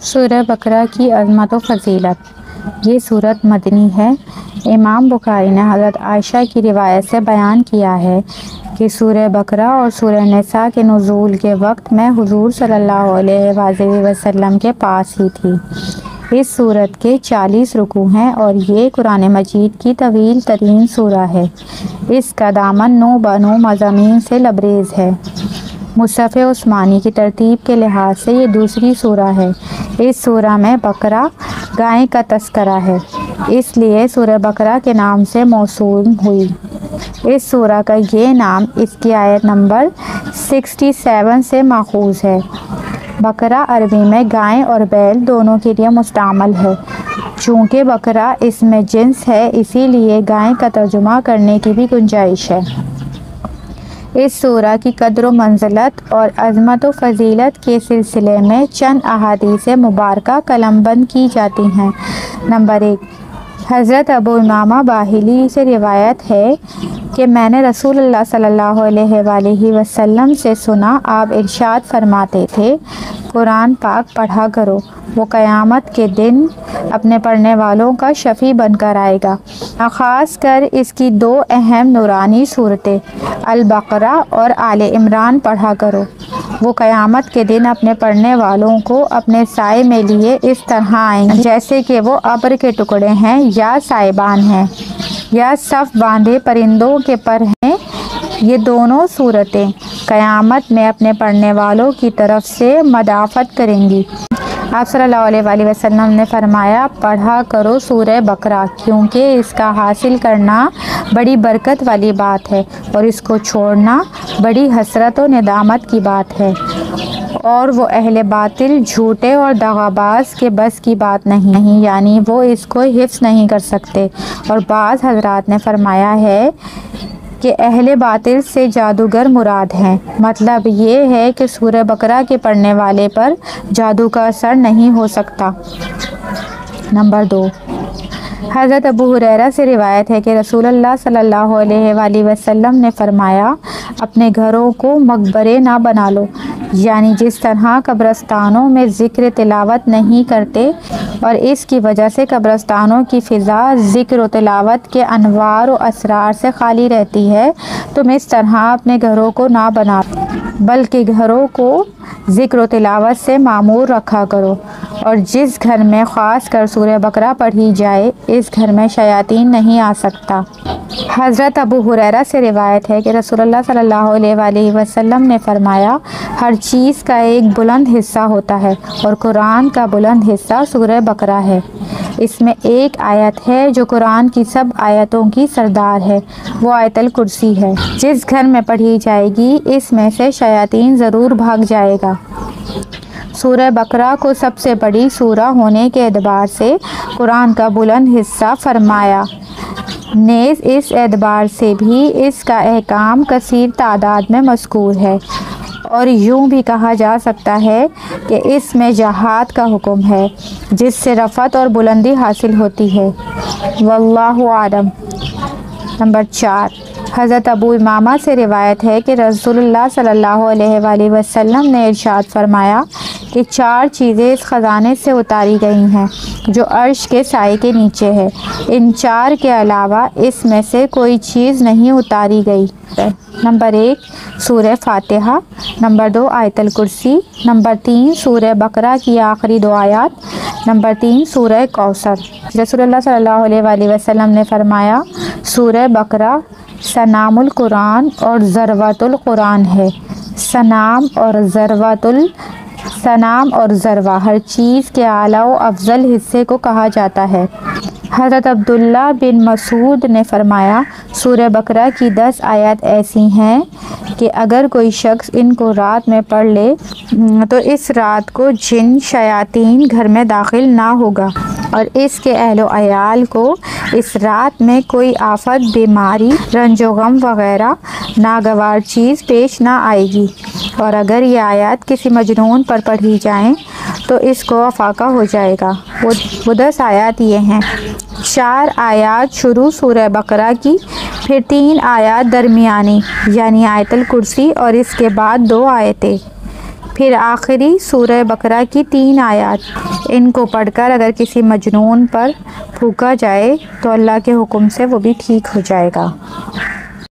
सूरह बकरा की अज़मत व फ़ज़ीलत। ये सूरत मदनी है। इमाम बुखारी ने हज़रत आयशा की रिवायत से बयान किया है कि सूरह बकरा और सूरह निसा के नुज़ूल के वक्त मैं हुज़ूर सल्लल्लाहु अलैहि वसल्लम के पास ही थी। इस सूरत के 40 रुकू हैं और ये कुरान मजीद की तवील तरीन सूरा है। इसका दामन 9 बनो मज़ामीन से लबरेज़ है। मुसफ़े उस्मानी की तरतीब के लिहाज से ये दूसरी सूरा है। इस सूरा में बकरा गाय का तस्करा है, इसलिए सूरह बकरा के नाम से मौसूल हुई। इस सूरा का ये नाम इसकी आयत नंबर 67 से माखूज़ है। बकरा अरबी में गाय और बैल दोनों के लिए मुस्तामल है। चूँकि बकरा इसमें जिन्स है, इसीलिए गाय का तर्जुमा करने की भी गुंजाइश है। इस सूरा की कद्र व मंज़िलत और अज़मत व फ़ज़ीलत के सिलसिले में चंद अहादीस मुबारका कलमबंद की जाती हैं। नंबर 1, हज़रत अबू उमामा बाहिली से रिवायत है कि मैंने रसूलुल्लाह सल्लल्लाहु अलैहि वसल्लम से सुना, आप इरशाद फरमाते थे, कुरान पाक पढ़ा करो, वो क़यामत के दिन अपने पढ़ने वालों का शफ़ी बनकर आएगा। ख़ास कर इसकी 2 अहम नूरानी सूरतें अल बकरा और आले इमरान पढ़ा करो। वो क़यामत के दिन अपने पढ़ने वालों को अपने साए में लिए इस तरह आएंगे जैसे कि वो अब्र के टुकड़े हैं या साइबान हैं या सफ़ बांधे परिंदों के पर हैं। ये दोनों सूरतें क़यामत में अपने पढ़ने वालों की तरफ से मदाफ़त करेंगी। आप सल्लल्लाहु अलैहि वसल्लम ने फरमाया, पढ़ा करो सूरह बकरा, क्योंकि इसका हासिल करना बड़ी बरकत वाली बात है और इसको छोड़ना बड़ी हसरत और निदामत की बात है, और वो अहले बातिल, झूठे और दगाबाज के बस की बात नहीं, यानी वो इसको हिफ्ज़ नहीं कर सकते। और बाज़ हज़रात ने फरमाया है कि अहले बातिल से जादूगर मुराद हैं। मतलब ये है कि सूरह बकरा के पढ़ने वाले पर जादू का असर नहीं हो सकता। नंबर 2, हज़रत अबू हुरैरा से रिवायत है कि रसूलुल्लाह सल्लल्लाहु अलैहि वसल्लम ने फरमाया, अपने घरों को मकबरे ना बना लो, यानी जिस तरह कब्रस्तानों में ज़िक्र तिलावत नहीं करते और इसकी वजह से कब्रस्तानों की फ़िज़ा ज़िक्र व तिलावत के अनवार व असरार से खाली रहती है, तुम इस तरह अपने घरों को ना बना, बल्कि घरों को ज़िक्र व तिलावत से मामूर रखा करो। और जिस घर में ख़ास कर सूरह बकरा पढ़ी जाए, इस घर में शयातीन नहीं आ सकता। हज़रत अबू हुरैरा से रिवायत है कि रसूलुल्लाह सल्लल्लाहु अलैहि वसल्लम ने फरमाया, हर चीज़ का एक बुलंद हिस्सा होता है और कुरान का बुलंद हिस्सा सूरह बकरा है। इसमें एक आयत है जो कुरान की सब आयतों की सरदार है, वो आयतल कुर्सी है। जिस घर में पढ़ी जाएगी, इसमें से शयातीन ज़रूर भाग जाएगा। सूरह बकरा को सबसे बड़ी सूरा होने के एतबार से कुरान का बुलंद हिस्सा फरमाया, नेज़ इस एतबार से भी इसका अहकाम कसीर तादाद में मज़कूर है। और यूँ भी कहा जा सकता है कि इसमें जहाद का हुक्म है, जिससे रफ़त और बुलंदी हासिल होती है। वल्लाहु आलम। नंबर 4, हज़रत अबू उमामा से रिवायत है कि रसूलुल्लाह सल्लल्लाहु अलैहि वसल्लम ने इरशाद फरमाया कि 4 चीज़ें इस ख़ज़ाने से उतारी गई हैं जो अर्श के साए के नीचे है। इन 4 के अलावा इसमें से कोई चीज़ नहीं उतारी गई। नंबर 1, सूरह फातिहा। नंबर 2, आयतल कुर्सी। नंबर 3, सूरह बकरा की आखिरी 2 आयत। नंबर 3, सूरह कौसर। रसूलुल्लाह सल्लल्लाहु अलैहि वसल्लम ने फरमाया, सूरह बकरा सनामुल कुरान और ज़रवतुल कुरान है। सनाम और ज़रवा हर चीज़ के आला व अफजल हिस्से को कहा जाता है। हज़रत अब्दुल्ला बिन मसूद ने फरमाया, सूरह बकरा की 10 आयत ऐसी हैं कि अगर कोई शख्स इनको रात में पढ़ ले तो इस रात को जिन शयातीन घर में दाखिल ना होगा और इसके अहलो अयाल को इस रात में कोई आफत, बीमारी, रंजो गम वग़ैरह नागवार चीज़ पेश ना आएगी। और अगर ये आयत किसी मजनून पर पढ़ी जाएं तो इसको अफाका हो जाएगा। वो 10 आयत ये हैं, 4 आयत शुरू सूरह बकरा की, फिर 3 आयत दरमियानी यानी आयतल कुर्सी और इसके बाद 2 आयतें, फिर आखिरी सूरह बकरा की 3 आयत, इनको पढ़कर अगर किसी मजनून पर फूंका जाए तो अल्लाह के हुक्म से वो भी ठीक हो जाएगा।